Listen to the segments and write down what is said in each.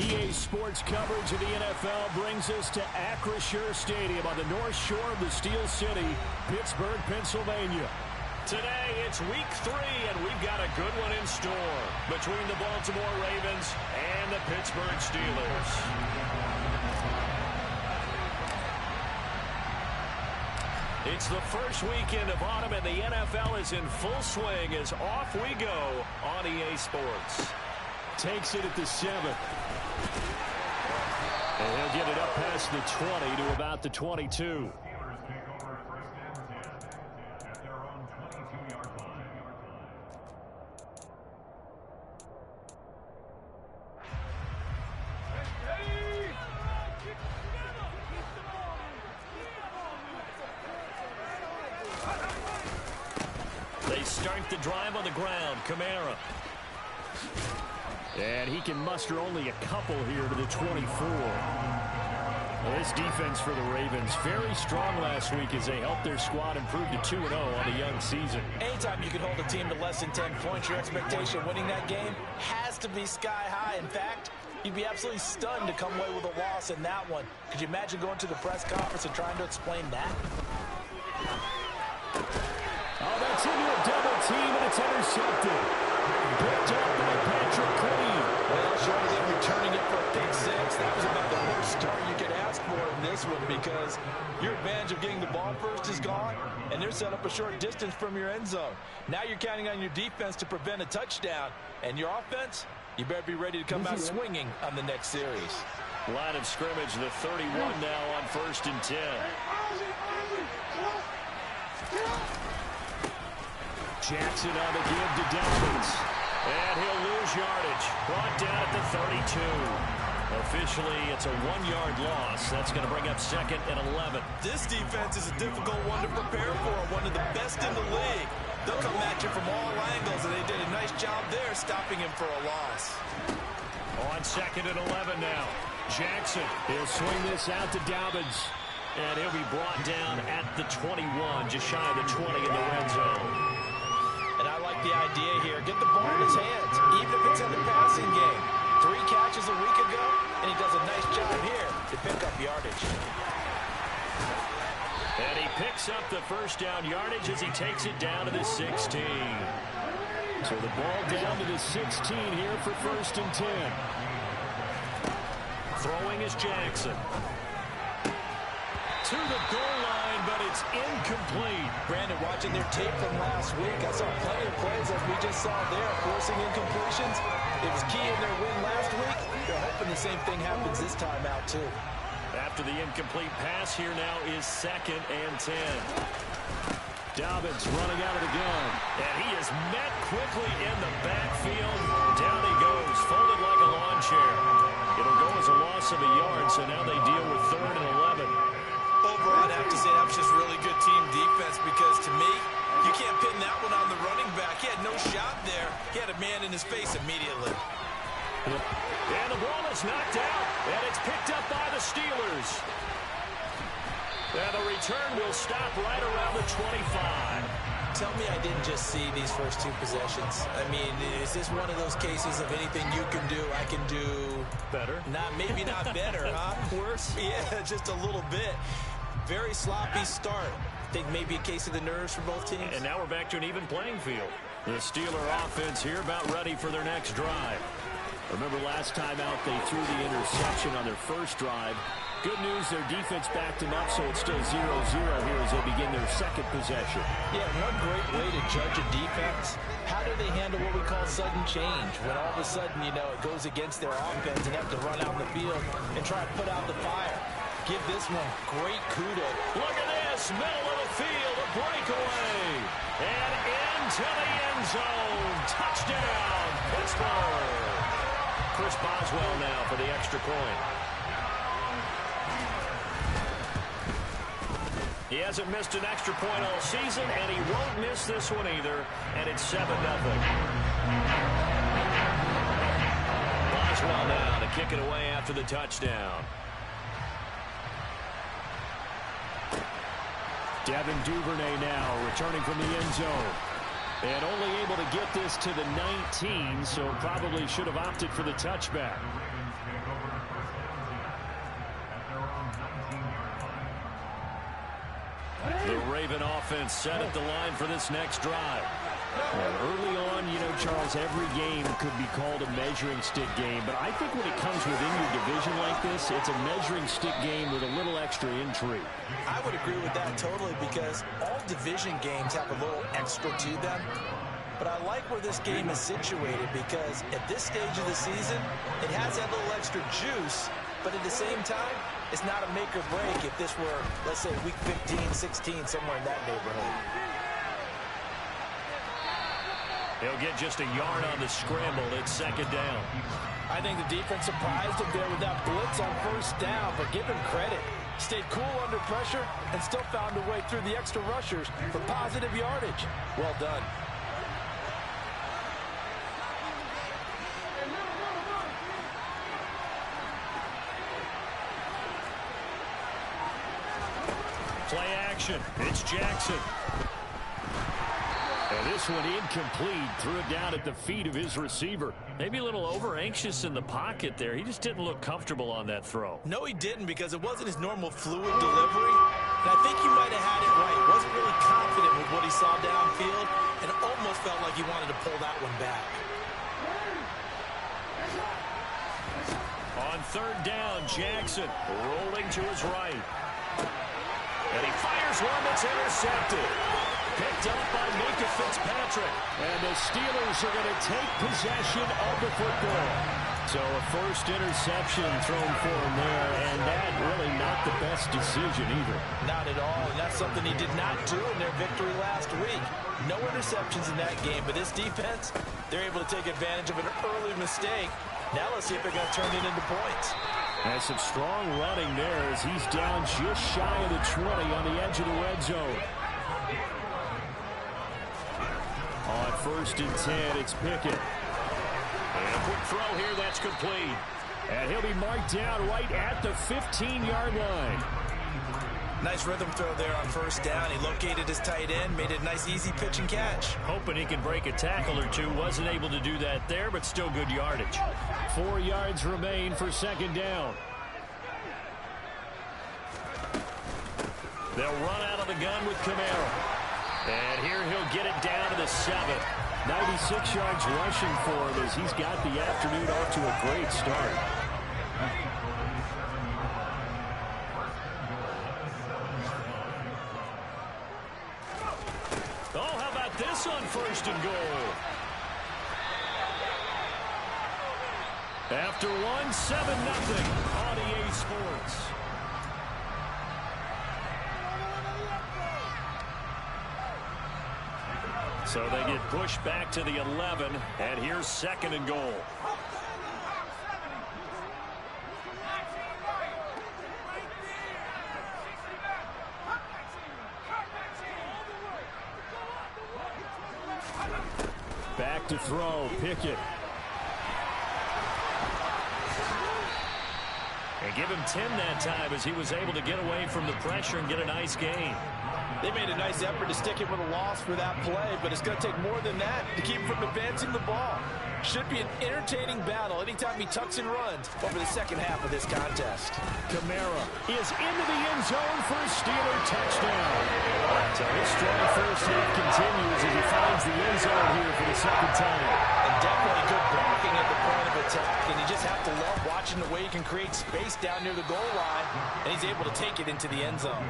EA Sports coverage of the NFL brings us to Acrisure Stadium on the north shore of the Steel City, Pittsburgh, Pennsylvania. Today, it's week 3, and we've got a good one in store between the Baltimore Ravens and the Pittsburgh Steelers. It's the first weekend of autumn, and the NFL is in full swing as off we go on EA Sports. Takes it at the 7. And he'll get it up past the 20 to about the 22. They start the drive on the ground. Kamara. And he can muster only a couple here to the 24. Well, this defense for the Ravens, very strong last week as they helped their squad improve to 2-0 on the young season. Anytime you can hold a team to less than 10 points, your expectation winning that game has to be sky high. In fact, you'd be absolutely stunned to come away with a loss in that one. Could you imagine going to the press conference and trying to explain that? Oh, that's into a double team, and it's intercepted. Picked up by Patrick Queen. Well, short of them returning it for a pick 6, that was about the worst start you could ask for in this one because your advantage of getting the ball first is gone, and they're set up a short distance from your end zone. Now you're counting on your defense to prevent a touchdown, and your offense, you better be ready to come out swinging on the next series. Line of scrimmage, the 31 now on 1st and 10. Jackson on the give to Dobbins. And he'll lose yardage. Brought down at the 32. Officially, it's a 1-yard loss. That's going to bring up 2nd and 11. This defense is a difficult one to prepare for, one of the best in the league. They'll come at you from all angles, and they did a nice job there stopping him for a loss. On 2nd and 11 now. Jackson, he'll swing this out to Dobbins. And he'll be brought down at the 21, just shy of the 20 in the red zone. And I like the idea here. Get the ball in his hands, even if it's in the passing game. 3 catches a week ago, and he does a nice job here to pick up yardage. And he picks up the first down yardage as he takes it down to the 16. So the ball down to the 16 here for 1st and 10. Throwing is Jackson. To the goal line, but it's incomplete. Brandon, watching their tape from last week, I saw plenty of plays as we just saw there, forcing incompletions. It was key in their win last week. They're hoping the same thing happens this time out, too. After the incomplete pass, here now is 2nd and 10. Dobbins running out of the gun. And he is met quickly in the backfield. Down he goes, folded like a lawn chair. It'll go as a loss of a yard, so now they deal with 3rd and 11. Overall, I'd have to say that was just really good team defense because, to me, you can't pin that one on the running back. He had no shot there. He had a man in his face immediately. And the ball is knocked out, and it's picked up by the Steelers. And the return will stop right around the 25. Tell me I didn't just see these first 2 possessions. I mean, is this one of those cases of anything you can do, I can do better? Maybe not better, huh? Worse? Yeah, just a little bit. Very sloppy start. Think maybe a case of the nerves for both teams. And now we're back to an even playing field. The Steeler offense here about ready for their next drive. Remember last time out they threw the interception on their first drive. Good news, their defense backed them up, so it's still 0-0 here as they begin their 2nd possession. Yeah, one great way to judge a defense, how do they handle what we call sudden change? When all of a sudden, you know, it goes against their offense and have to run out in the field and try to put out the fire. Give this one great kudos. Look at this, middle of the field, a breakaway. And into the end zone. Touchdown, Pittsburgh. Chris Boswell now for the extra point. He hasn't missed an extra point all season, and he won't miss this one either, and it's 7-0. Boswell now to kick it away after the touchdown. Devin Duvernay now returning from the end zone. And only able to get this to the 19, so probably should have opted for the touchback. The Raven offense set at the line for this next drive. And early on, you know, Charles, every game could be called a measuring stick game. But I think when it comes within your division like this, it's a measuring stick game with a little extra intrigue. I would agree with that totally, because all division games have a little extra to them. But I like where this game is situated, because at this stage of the season, it has that little extra juice. But at the same time, it's not a make or break if this were, let's say, week 15, 16, somewhere in that neighborhood. He'll get just a yard on the scramble. It's second down. I think the defense surprised him there with that blitz on first down, but give him credit. Stayed cool under pressure and still found a way through the extra rushers for positive yardage. Well done. Play action. It's Jackson. And this one incomplete. Threw it down at the feet of his receiver. Maybe a little over-anxious in the pocket there. He just didn't look comfortable on that throw. No, he didn't, because it wasn't his normal fluid delivery. And I think he might have had it right. He wasn't really confident with what he saw downfield, and almost felt like he wanted to pull that one back. On third down, Jackson rolling to his right. And he fires one that's intercepted. Picked up by Micah Fitzpatrick. And the Steelers are going to take possession of the football. So a first interception thrown for him there, and that really not the best decision either. Not at all, and that's something he did not do in their victory last week. No interceptions in that game, but this defense, they're able to take advantage of an early mistake. Now let's see if they're going to turn it into points. And some strong running there as he's down just shy of the 20 on the edge of the red zone. On first and 10, it's Pickett. And a quick throw here, that's complete. And he'll be marked down right at the 15-yard line. Nice rhythm throw there on first down. He located his tight end, made it a nice easy pitch and catch. Hoping he can break a tackle or two. Wasn't able to do that there, but still good yardage. 4 yards remain for second down. They'll run out of the gun with Camaro. And here he'll get it down to the 7. 96 yards rushing for him as he's got the afternoon off to a great start. Oh, how about this on first and goal? After one, 7-0 on EA Sports. So they get pushed back to the 11, and here's second and goal. Back to throw, Pickett. And give him 10 that time as he was able to get away from the pressure and get a nice gain. They made a nice effort to stick him with a loss for that play, but it's going to take more than that to keep him from advancing the ball. Should be an entertaining battle anytime he tucks and runs over the second half of this contest. Camara is into the end zone for a Steeler touchdown. So his strong first half continues as he finds the end zone here for the second time. And definitely good blocking at the point of attack, and you just have to love watching the way he can create space down near the goal line, and he's able to take it into the end zone.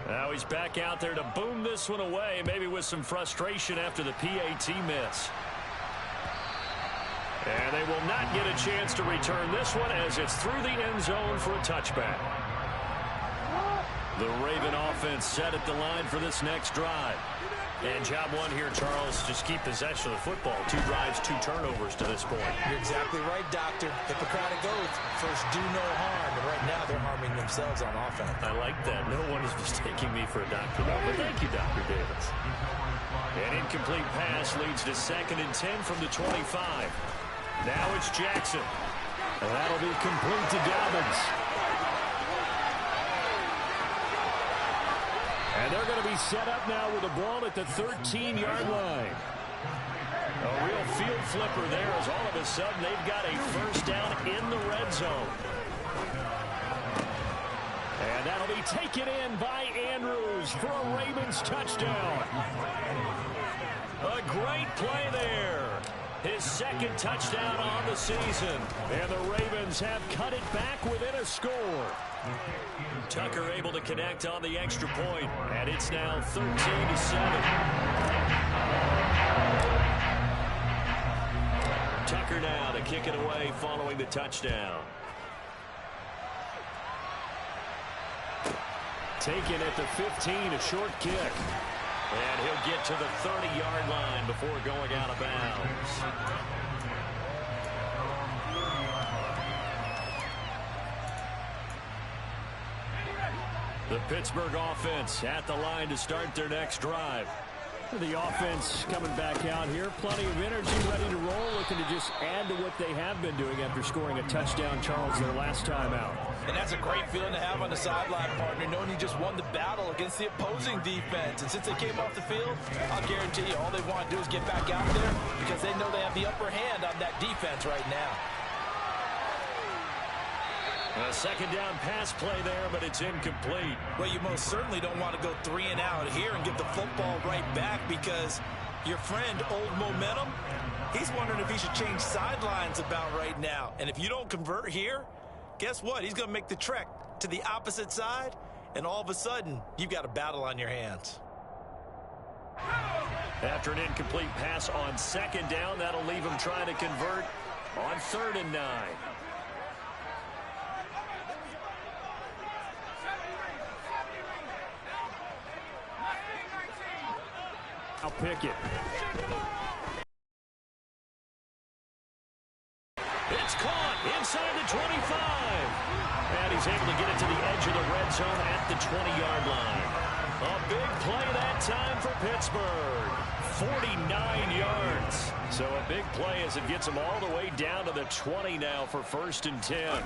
Now he's back out there to boom this one away, maybe with some frustration after the PAT miss. And they will not get a chance to return this one as it's through the end zone for a touchback. The Raven offense set at the line for this next drive. And job one here, Charles, just keep possession of the football. 2 drives, 2 turnovers to this point. You're exactly right, Doctor. Hippocratic oath, first do no harm. And right now they're harming themselves on offense. I like that. No one is mistaking me for a doctor, though. But thank you, Dr. Davis. An incomplete pass leads to second and 10 from the 25. Now it's Jackson. And that'll be complete to Dobbins. And they're going to be set up now with the ball at the 13-yard line. A real field flipper there as all of a sudden they've got a first down in the red zone. And that'll be taken in by Andrews for a Ravens touchdown. A great play there. His second touchdown on the season. And the Ravens have cut it back within a score. Tucker able to connect on the extra point, and it's now 13-7. Tucker now to kick it away following the touchdown. Taken at the 15, a short kick. And he'll get to the 30-yard line before going out of bounds. The Pittsburgh offense at the line to start their next drive. The offense coming back out here. Plenty of energy, ready to roll, looking to just add to what they have been doing after scoring a touchdown, Charles, their last time out. And that's a great feeling to have on the sideline, partner, knowing you just won the battle against the opposing defense. And since they came off the field, I'll guarantee you all they want to do is get back out there because they know they have the upper hand on that defense right now. A second down pass play there, but it's incomplete. Well, you most certainly don't want to go 3 and out here and get the football right back because your friend, Old Momentum, he's wondering if he should change sidelines about right now. And if you don't convert here, guess what? He's going to make the trek to the opposite side, and all of a sudden, you've got a battle on your hands. After an incomplete pass on second down, that'll leave him trying to convert on 3rd and 9. I'll pick it. It's caught inside the 25. And he's able to get it to the edge of the red zone at the 20-yard line. A big play that time for Pittsburgh. 49 yards. So a big play as it gets them all the way down to the 20 now for 1st and 10.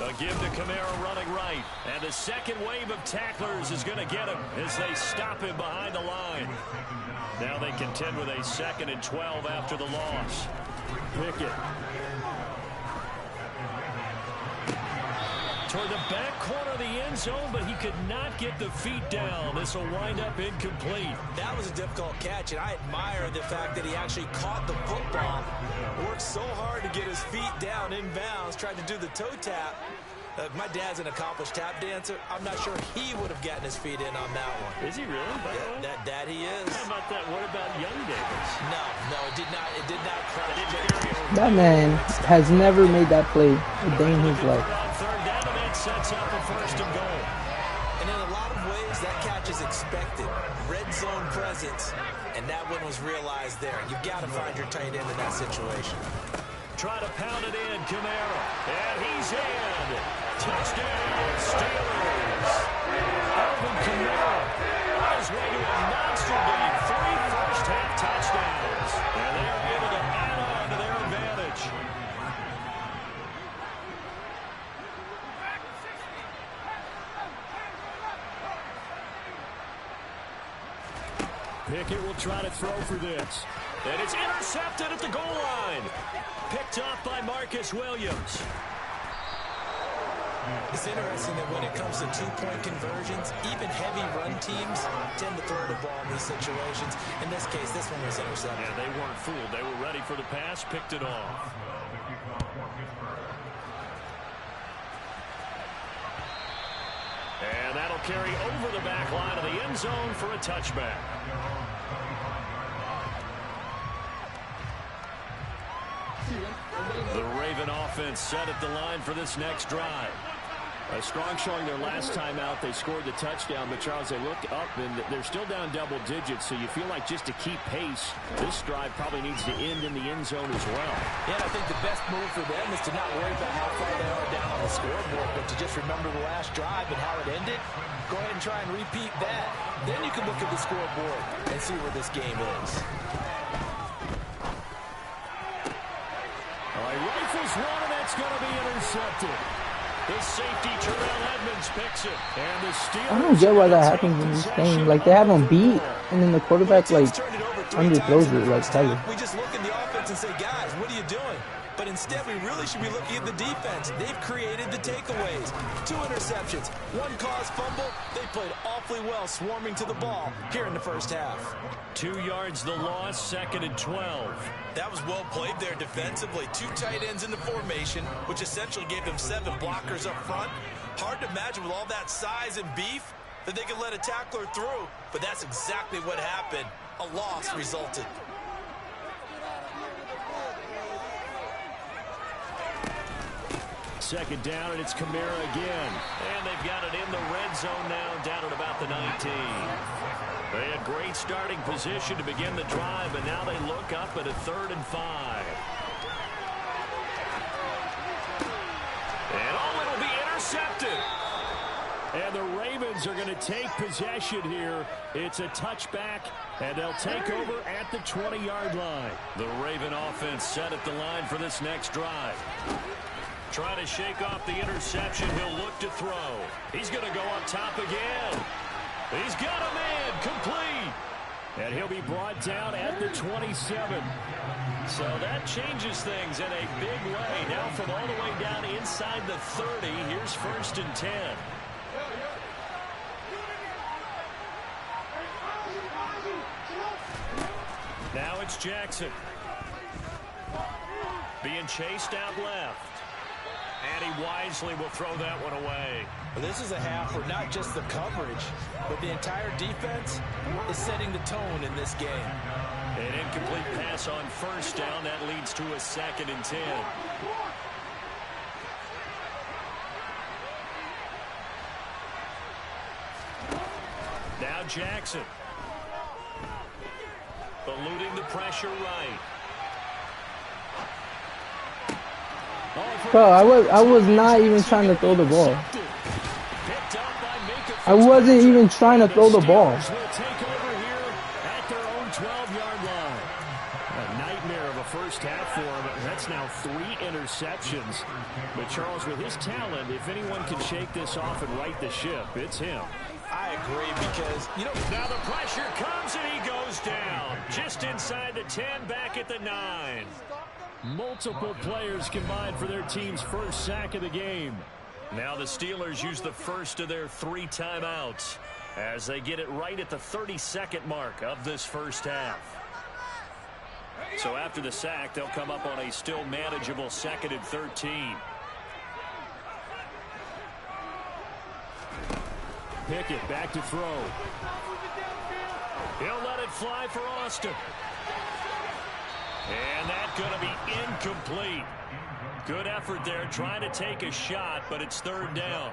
A give to Kamara running right. And the second wave of tacklers is going to get him as they stop him behind the line. Now they contend with a 2nd and 12 after the loss. Pickett. Toward the back corner of the end zone, but he could not get the feet down. This will wind up incomplete. That was a difficult catch, and I admire the fact that he actually caught the football. Worked so hard to get his feet down in bounds, tried to do the toe tap. My dad's an accomplished tap dancer. I'm not sure he would have gotten his feet in on that one. Is he really? Yeah, that he is. How about that? What about Young Davis? No, it did not. It did not crash. That man has never made that play a day in his life. Sets up a 1st and goal. And in a lot of ways, that catch is expected. Red zone presence, and that one was realized there. You've got to find your tight end in that situation. Try to pound it in, Kamara. And he's in. Touchdown, Steelers. Alvin Kamara on his way to a monster game. 3 first-half touchdowns. And they are able to add on to their advantage. Pickett will try to throw for this. And it's intercepted at the goal line. Picked up by Marcus Williams. It's interesting that when it comes to two-point conversions, even heavy run teams tend to throw the ball in these situations. In this case, this one was intercepted. Yeah, they weren't fooled. They were ready for the pass, picked it off. And that'll carry over the back line of the end zone for a touchback. The Raven offense set at the line for this next drive. A strong showing their last time out. They scored the touchdown, but Charles, they look up and they're still down double digits, so you feel like just to keep pace, this drive probably needs to end in the end zone as well. Yeah, I think the best move for them is to not worry about how far they are down on the scoreboard, but to just remember the last drive and how it ended. Go ahead and try and repeat that. Then you can look at the scoreboard and see where this game is. All right, rifles one, and that's going to be intercepted. The safety, Terrell Edmonds, picks it. And the Steelers, I don't get why that happens in this game. Like, they have them beat, and then the quarterback, like, underthrows it like Tyler. We just look at the offense and say, guys, what are you doing? But instead, we really should be looking at the defense. They've created the takeaways. 2 interceptions, 1 caused fumble. They played awfully well swarming to the ball here in the first half. 2 yards the loss, 2nd and 12. That was well played there defensively. 2 tight ends in the formation, which essentially gave them 7 blockers up front. Hard to imagine with all that size and beef that they could let a tackler through. But that's exactly what happened. A loss resulted. Second down, and it's Kamara again. And they've got it in the red zone now, down at about the 19. They had great starting position to begin the drive, but now they look up at a 3rd and 5. And it'll be intercepted. And the Ravens are going to take possession here. It's a touchback, and they'll take over at the 20-yard line. The Raven offense set at the line for this next drive. Trying to shake off the interception. He'll look to throw. He's going to go up top again. He's got a man complete. And he'll be brought down at the 27. So that changes things in a big way. Now from all the way down inside the 30, here's 1st and 10. Now it's Jackson. Being chased out left. And he wisely will throw that one away. Well, this is a half where not just the coverage, but the entire defense is setting the tone in this game. An incomplete pass on 1st down. That leads to a 2nd and 10. Now Jackson. Eluding the pressure right. Bro, I was not even trying to throw the ball. I wasn't even trying to throw the ball. Take over here at their own 12-yard line. A nightmare of a first half for him. That's now 3 interceptions. But Charles, with his talent, if anyone can shake this off and right the ship, it's him. I agree because, now the pressure comes and he goes down. Just inside the 10, back at the 9. Multiple players combined for their team's first sack of the game. Now the Steelers use the first of their 3 timeouts as they get it right at the 32nd mark of this first half. So after the sack, they'll come up on a still manageable 2nd and 13. Pickett back to throw. He'll let it fly for Austin. And that's going to be incomplete. Good effort there trying to take a shot, but it's 3rd down.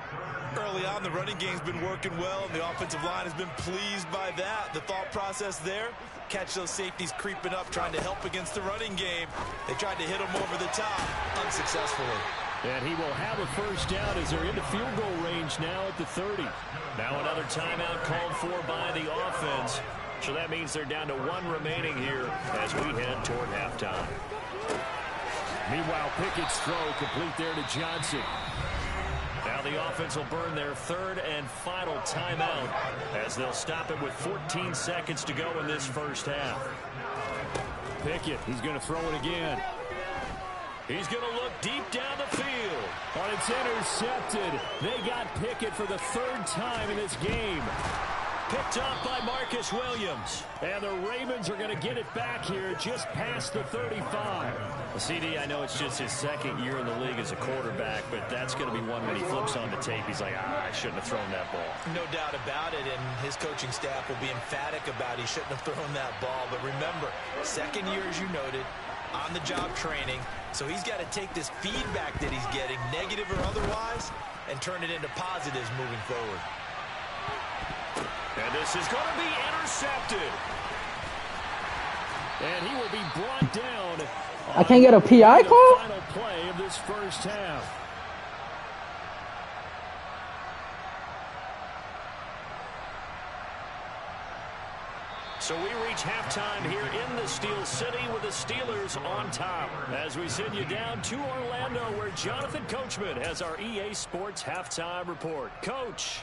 Early on, the running game's been working well, and the offensive line has been pleased by that. The thought process there, catch those safeties creeping up, trying to help against the running game. They tried to hit them over the top, unsuccessfully. And he will have a first down as they're into field goal range now at the 30. Now another timeout called for by the offense. So that means they're down to 1 remaining here as we head toward halftime. Meanwhile, Pickett's throw complete there to Johnson. Now the offense will burn their 3rd and final timeout as they'll stop it with 14 seconds to go in this first half. Pickett, he's going to throw it again. He's going to look deep down the field. But it's intercepted. They got Pickett for the 3rd time in this game. Picked up by Marcus Williams. And the Ravens are going to get it back here just past the 35. Well, CD, I know it's just his 2nd year in the league as a quarterback, but that's going to be one when he flips on the tape. He's like, I shouldn't have thrown that ball. No doubt about it, and his coaching staff will be emphatic about he shouldn't have thrown that ball. But remember, 2nd year, as you noted, on-the-job training. So he's got to take this feedback that he's getting, negative or otherwise, and turn it into positives moving forward. And this is going to be intercepted. And he will be brought down. I can't get a PI call? Final play of this first half. So we reach halftime here in the Steel City with the Steelers on top. As we send you down to Orlando, where Jonathan Coachman has our EA Sports halftime report. Coach.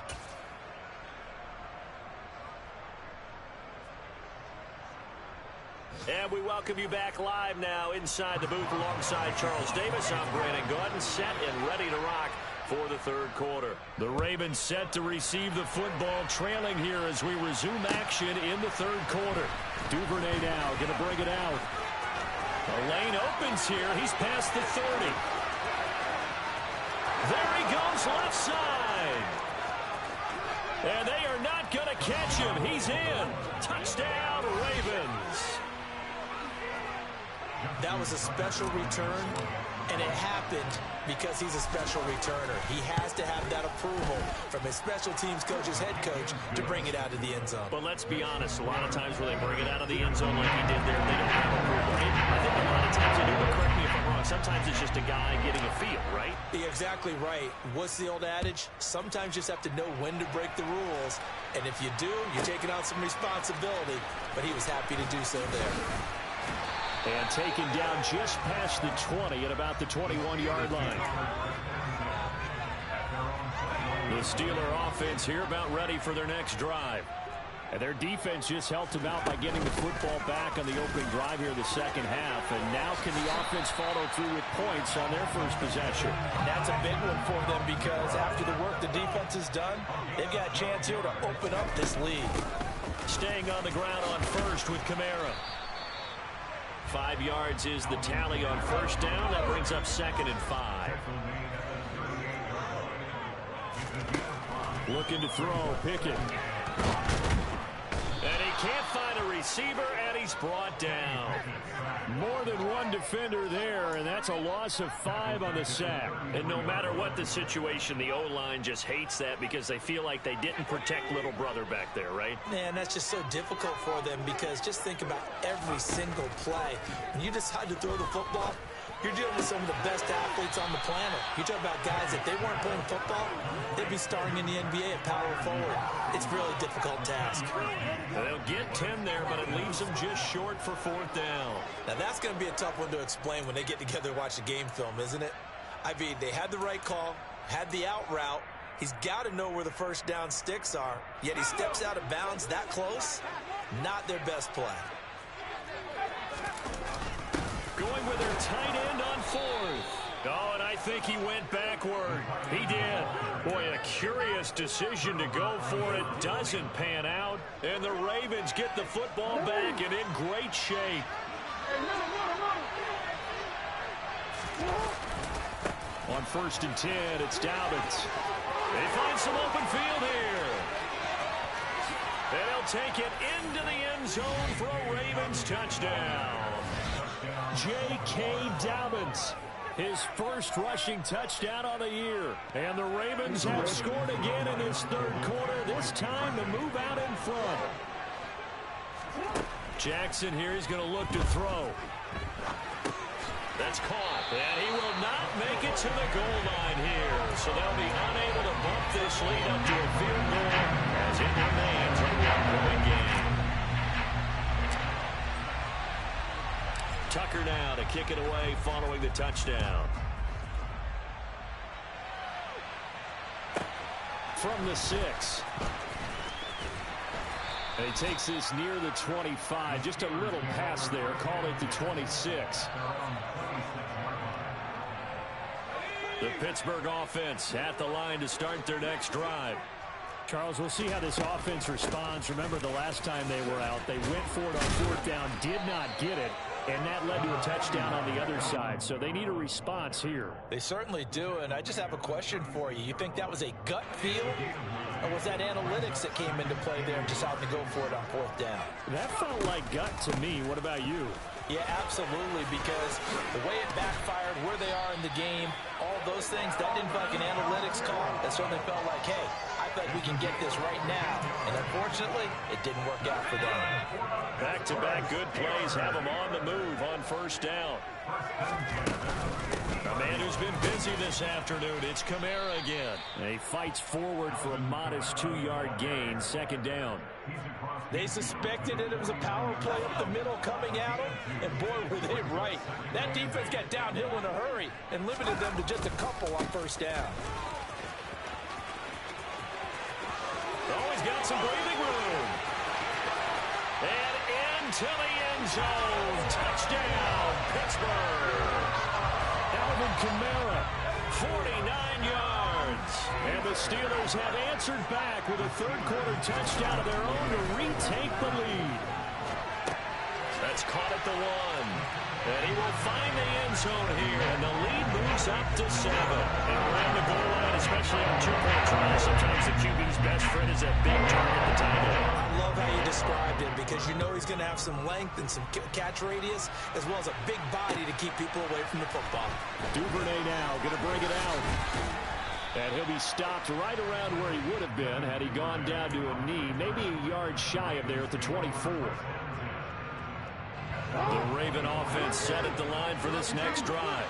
And we welcome you back live now inside the booth alongside Charles Davis. I'm Brandon Gordon, set and ready to rock for the third quarter. The Ravens set to receive the football, trailing here as we resume action in the third quarter. Duvernay now going to bring it out. The lane opens here. He's past the 30. There he goes left side. And they are not going to catch him. He's in. Touchdown, Ravens. That was a special return, and it happened because he's a special returner. He has to have that approval from his special teams coach's head coach to bring it out of the end zone. But let's be honest, a lot of times when they bring it out of the end zone like he did there, they don't have approval. I think a lot of times they do, but correct me if I'm wrong, sometimes it's just a guy getting a feel, right? You're exactly right. What's the old adage? Sometimes you just have to know when to break the rules, and if you do, you're taking on some responsibility, but he was happy to do so there. And taken down just past the 20 at about the 21-yard line. The Steeler offense here about ready for their next drive. And their defense just helped them out by getting the football back on the opening drive here in the second half. And now can the offense follow through with points on their first possession? That's a big one for them because after the work the defense has done, they've got a chance here to open up this lead. Staying on the ground on first with Kamara. 5 yards is the tally on first down. That brings up 2nd and 5. Looking to throw, Pickett. And he can't find a receiver, and he's brought down. More than one defender there, and that's a loss of 5 on the sack. And no matter what the situation, the O-line just hates that because they feel like they didn't protect little brother back there, right? Man, that's just so difficult for them because just think about every single play. When you decide to throw the football, you're dealing with some of the best athletes on the planet. You talk about guys, if they weren't playing football, they'd be starring in the NBA at power forward. It's a really difficult task. They'll get 10 there, but it leaves them just short for 4th down. Now, that's going to be a tough one to explain when they get together and watch the game film, isn't it? I mean, they had the right call, had the out route. He's got to know where the first down sticks are, yet he steps out of bounds that close. Not their best play. Going with their tight end on 4th. Oh, and I think he went backward. He did. Boy, a curious decision to go for it. Doesn't pan out. And the Ravens get the football back and in great shape. On 1st and 10, it's Dobbins. They find some open field here. And he'll take it into the end zone for a Ravens touchdown. J.K. Dobbins, his first rushing touchdown on the year. And the Ravens have scored again in this third quarter, this time to move out in front. Jackson here is going to look to throw. That's caught, and he will not make it to the goal line here. So they'll be unable to bump this lead up to a field goal as it remains a one-point game. Tucker now to kick it away following the touchdown. From the 6. And he takes this near the 25. Just a little pass there. Call it the 26. The Pittsburgh offense at the line to start their next drive. Charles, we'll see how this offense responds. Remember the last time they were out, they went for it on 4th down, did not get it, and that led to a touchdown on the other side. So they need a response here. They certainly do, and I just have a question for you. You think that was a gut feel, or was that analytics that came into play there and decided to go for it on 4th down? That felt like gut to me. What about you? Yeah, absolutely, because the way it backfired, where they are in the game, all those things, that didn't feel like an analytics call. That certainly felt like, hey, I feel like we can get this right now. And unfortunately, it didn't work out for them. Back-to-back good plays have them on the move on 1st down. A man who's been busy this afternoon, it's Kamara again. And he fights forward for a modest 2-yard gain, 2nd down. They suspected it was a power play up the middle coming at them, and boy, were they right. That defense got downhill in a hurry and limited them to just a couple on 1st down. Oh, he's got some breathing room. And in into the end zone. Touchdown, Pittsburgh. Alvin Kamara, 49 yards. And the Steelers have answered back with a third-quarter touchdown of their own to retake the lead. That's caught at the 1. And he will find the end zone here. And the lead moves up to 7. And around the goal line, especially on two-point tries, sometimes the QB's best friend is that big target at the tight end. I love how you described it because you know he's going to have some length and some catch radius as well as a big body to keep people away from the football. Duvernay now going to bring it out. And he'll be stopped right around where he would have been had he gone down to a knee, maybe a yard shy of there at the 24. The Raven offense set at the line for this next drive.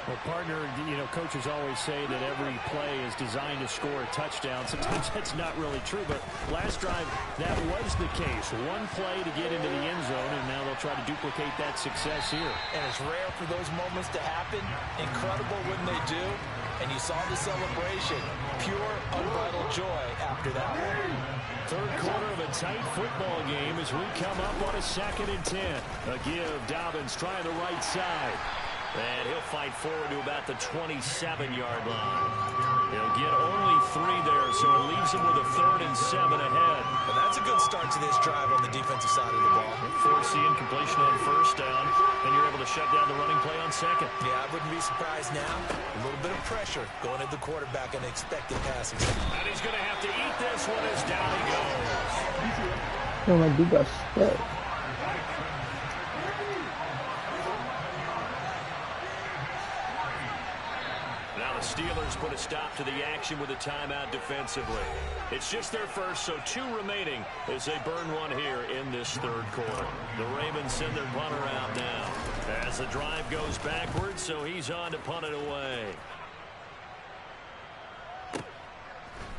Well, partner, you know, coaches always say that every play is designed to score a touchdown. Sometimes that's not really true, but last drive, that was the case. One play to get into the end zone, and now they'll try to duplicate that success here. And it's rare for those moments to happen. Incredible when they do. And you saw the celebration. Pure, unbridled joy after that one. Third quarter of a tight football game as we come up on a 2nd and 10. A give, Dobbins trying the right side. And he'll fight forward to about the 27-yard line. He'll get only 3 there, so it leaves him with a 3rd and 7 ahead. But that's a good start to this drive on the defensive side of the ball. Force the incompletion on first down, and you're able to shut down the running play on second. Yeah, I wouldn't be surprised now. A little bit of pressure going at the quarterback on the expected passing. And he's going to have to eat this one as down he goes. Oh, my dude got stuck. Steelers put a stop to the action with a timeout defensively. It's just their first, so 2 remaining as they burn one here in this third quarter. The Ravens send their punter out now as the drive goes backwards, so he's on to punt it away.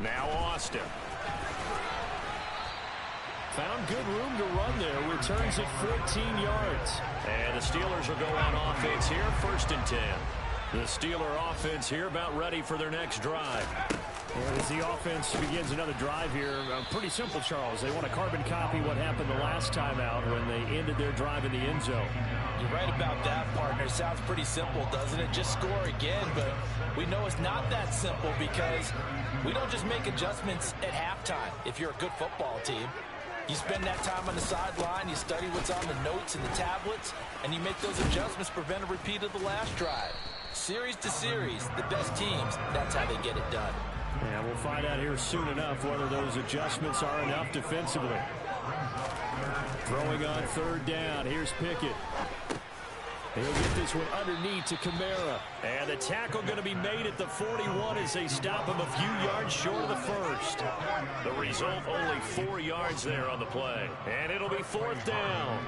Now Austin. Found good room to run there. Returns it 14 yards. And the Steelers will go on offense here, 1st and 10. The Steeler offense here about ready for their next drive. And as the offense begins another drive here, pretty simple, Charles. They want to carbon copy what happened the last time out when they ended their drive in the end zone. You're right about that, partner. Sounds pretty simple, doesn't it? Just score again, but we know it's not that simple because we don't just make adjustments at halftime if you're a good football team. You spend that time on the sideline, you study what's on the notes and the tablets, and you make those adjustments to prevent a repeat of the last drive. Series to series, the best teams, that's how they get it done. Yeah, we'll find out here soon enough whether those adjustments are enough defensively. Throwing on 3rd down, here's Pickett. He'll get this one underneath to Kamara. And the tackle going to be made at the 41 as they stop him a few yards short of the first. The result, only 4 yards there on the play. And it'll be 4th down.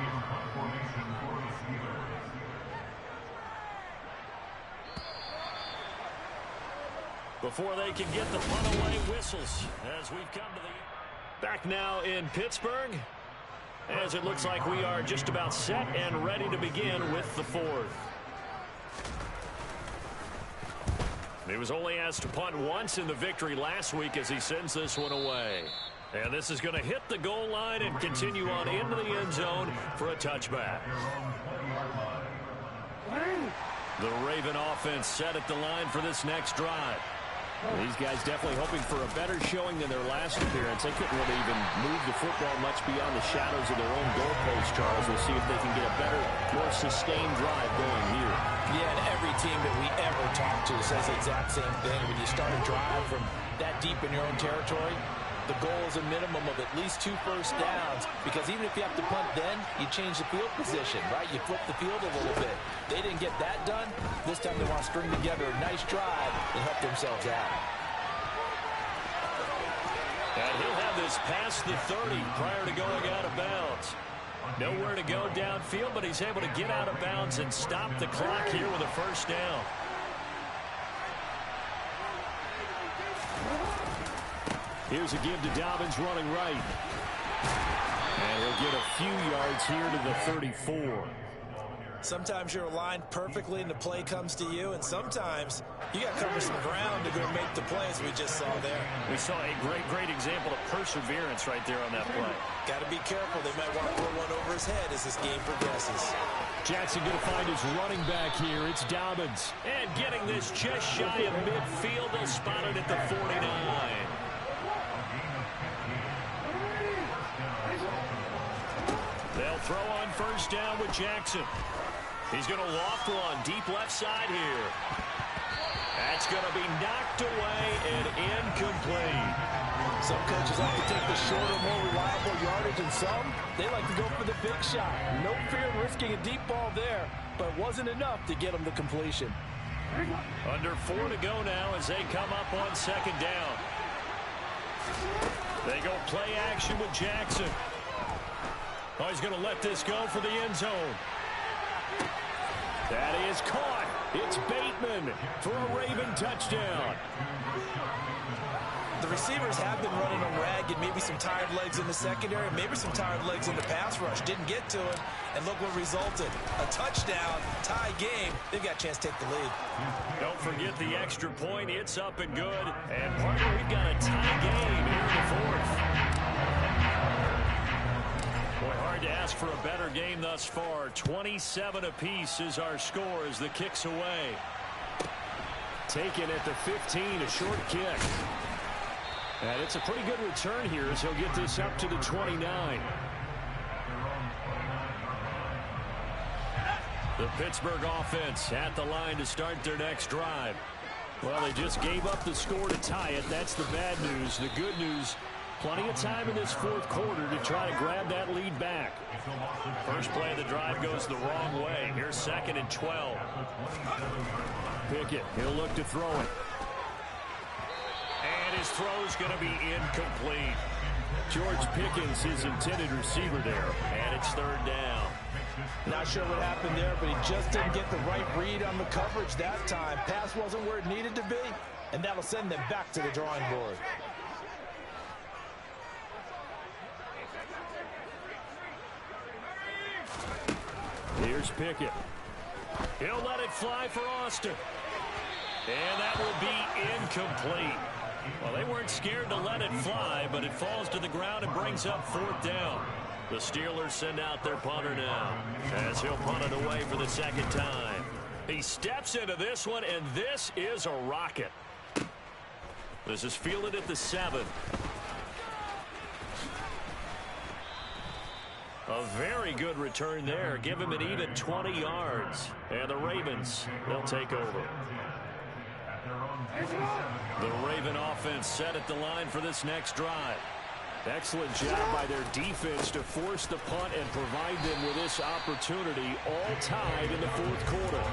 Before they can get the punt away, whistles as we've come to the... Back now in Pittsburgh, as it looks like we are just about set and ready to begin with the 4th. He was only asked to punt once in the victory last week as he sends this one away. And this is going to hit the goal line and continue on into the end zone for a touchback. The Raven offense set at the line for this next drive. Well, these guys definitely hoping for a better showing than their last appearance. They couldn't really even move the football much beyond the shadows of their own goalpost, Charles. We'll see if they can get a better, more sustained drive going here. Yeah, and every team that we ever talk to says the exact same thing. When you start a drive from that deep in your own territory, the goal is a minimum of at least 2 first downs, because even if you have to punt then, you change the field position, right? You flip the field a little bit. They didn't get that done. This time they want to string together a nice drive and help themselves out. And he'll have this past the 30 prior to going out of bounds. Nowhere to go downfield, but he's able to get out of bounds and stop the clock here with a first down. Here's a give to Dobbins running right. And he'll get a few yards here to the 34. Sometimes you're aligned perfectly and the play comes to you, and sometimes you got to cover some ground to go make the play, as we just saw there. We saw a great example of perseverance right there on that play. Got to be careful. They might want to throw one over his head as this game progresses. Jackson going to find his running back here. It's Dobbins. And getting this just shy of midfield. They'll spot it at the 49. They'll throw on first down with Jackson. He's going to loft one deep left side here. That's going to be knocked away and incomplete. Some coaches like to take the shorter, more reliable yardage, and some, they like to go for the big shot. No fear of risking a deep ball there, but it wasn't enough to get them the completion. Under 4 to go now as they come up on second down. They go play action with Jackson. Oh, he's going to let this go for the end zone. That is caught. It's Bateman for a Raven touchdown. The receivers have been running them ragged. Maybe some tired legs in the secondary, maybe some tired legs in the pass rush. Didn't get to it, and look what resulted. A touchdown, tie game. They've got a chance to take the lead. Don't forget the extra point. It's up and good. And partner, we've got a tie game here in the fourth. Boy, hard to ask for a better game thus far. 27 apiece is our score as the kick's away. Taken at the 15, a short kick. And it's a pretty good return here as he'll get this up to the 29. The Pittsburgh offense at the line to start their next drive. Well, they just gave up the score to tie it. That's the bad news. The good news, plenty of time in this fourth quarter to try to grab that lead back. First play of the drive goes the wrong way. Here's 2nd and 12. Pickett, he'll look to throw it. And his throw's going to be incomplete. George Pickens, his intended receiver there. And it's 3rd down. Not sure what happened there, but he just didn't get the right read on the coverage that time. Pass wasn't where it needed to be, and that'll send them back to the drawing board. Here's Pickett. He'll let it fly for Austin. And that will be incomplete. Well, they weren't scared to let it fly, but it falls to the ground and brings up 4th down. The Steelers send out their punter now as he'll punt it away for the 2nd time. He steps into this one, and this is a rocket. This is fielded at the 7. A very good return there. Give him an even 20 yards. And the Ravens, they'll take over. The Raven offense set at the line for this next drive. Excellent job by their defense to force the punt and provide them with this opportunity, all tied in the fourth quarter.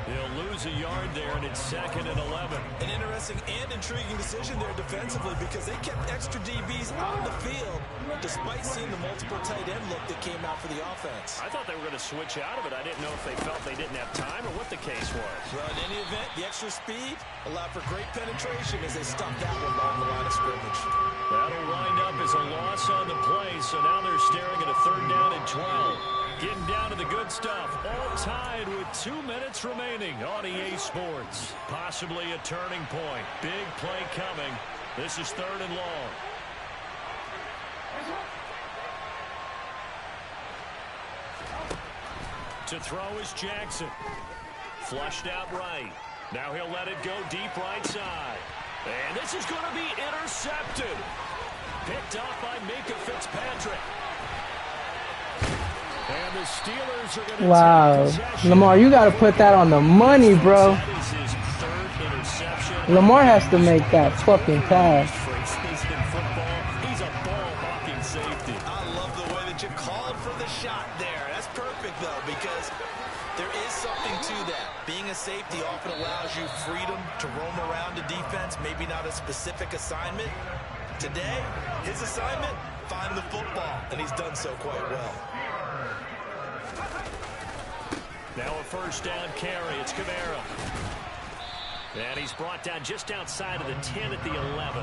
They'll lose a yard there, and it's 2nd and 11. An interesting and intriguing decision there defensively because they kept extra DBs on the field despite seeing the multiple tight end look that came out for the offense. I thought they were going to switch out of it. I didn't know if they felt they didn't have time or what the case was. Well, in any event, the extra speed allowed for great penetration as they stopped that one along the line of scrimmage. That'll wind up as a loss on the play, so now they're staring at a 3rd down and 12. Getting down to the good stuff, all tied with 2 minutes remaining on EA Sports. Possibly a turning point. Big play coming. This is 3rd and long. To throw is Jackson. Flushed out right. Now he'll let it go deep right side. And this is going to be intercepted. Picked off by Minka Fitzpatrick. And the Steelers are going to wow. Lamar, you got to put that on the money, bro. That is his 3rd interception. Lamar has to make that fucking pass. He's a ball-hawking safety. I love the way that you called for the shot there. That's perfect, though, because there is something to that. Being a safety often allows you freedom to roam around the defense, maybe not a specific assignment. Today, his assignment, find the football, and he's done so quite well. Now a 1st down carry. It's Kamara. And he's brought down just outside of the 10 at the 11.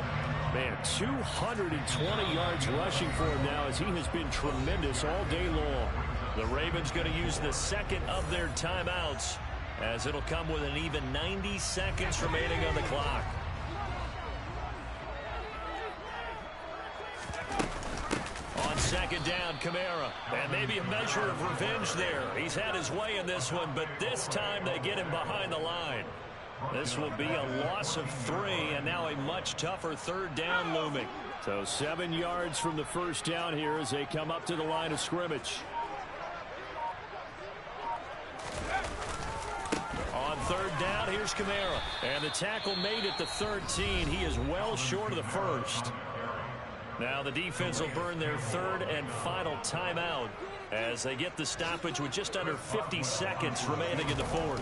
Man, 220 yards rushing for him now as he has been tremendous all day long. The Ravens going to use the second of their timeouts, as it'll come with an even 90 seconds remaining on the clock. On second down, Kamara. And maybe a measure of revenge there. He's had his way in this one, but this time they get him behind the line. This will be a loss of 3, and now a much tougher third down looming. So 7 yards from the first down here as they come up to the line of scrimmage. On third down, here's Kamara. And the tackle made at the 13. He is well short of the first. Now the defense will burn their third and final timeout as they get the stoppage with just under 50 seconds remaining in the fourth.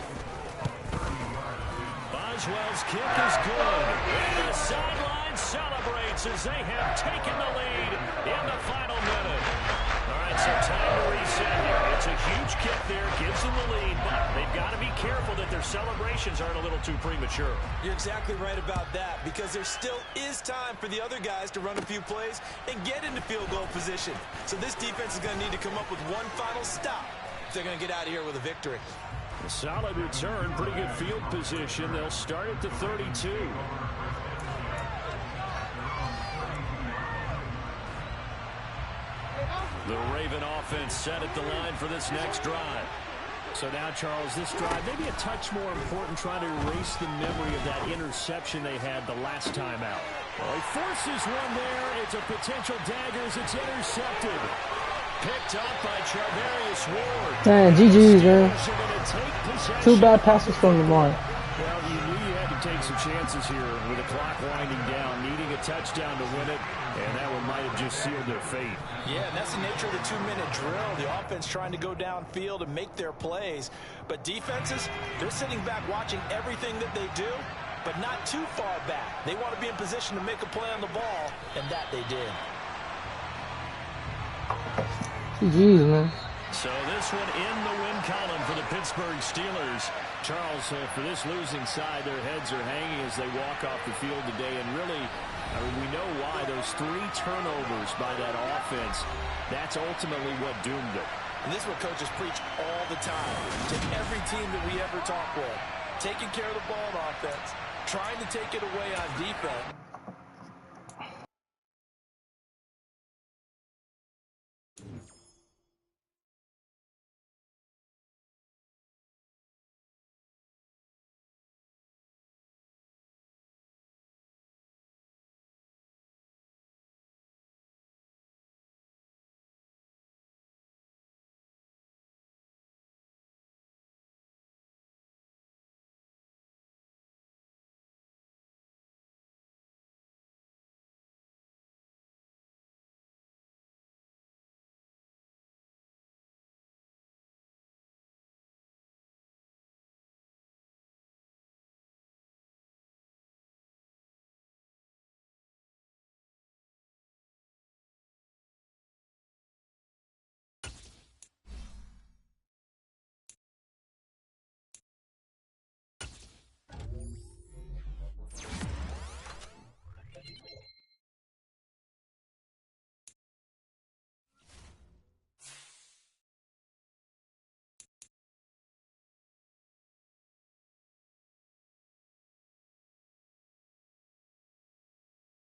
Boswell's kick is good. And the sideline celebrates as they have taken the lead in the final minute. All right, so time to reset here. It's a huge kick there, gives them the lead, but they've got to be careful that their celebrations aren't a little too premature. You're exactly right about that, because there still is time for the other guys to run a few plays and get into field goal position. So this defense is going to need to come up with one final stop if they're going to get out of here with a victory. A solid return, pretty good field position. They'll start at the 32. The Raven offense set at the line for this next drive. So now, Charles, this drive maybe a touch more important, trying to erase the memory of that interception they had the last time out. Well, he forces one there. It's a potential dagger as it's intercepted. Picked up by Charvarius Ward. Man, GG's, man. 2 bad passes from the line. Well, you knew you had to take some chances here with the clock winding down, needing a touchdown to win it, and that one might have just sealed their fate. Yeah, and that's the nature of the 2-minute drill. The offense trying to go downfield and make their plays. But defenses, they're sitting back watching everything that they do, but not too far back. They want to be in position to make a play on the ball, and that they did. GG's, man. So this one in the win column for the Pittsburgh Steelers. Charles, for this losing side, their heads are hanging as they walk off the field today. And really, I mean, we know why. Those 3 turnovers by that offense, that's ultimately what doomed it. And this is what coaches preach all the time to every team that we ever talk with. Taking care of the ball on offense, trying to take it away on defense.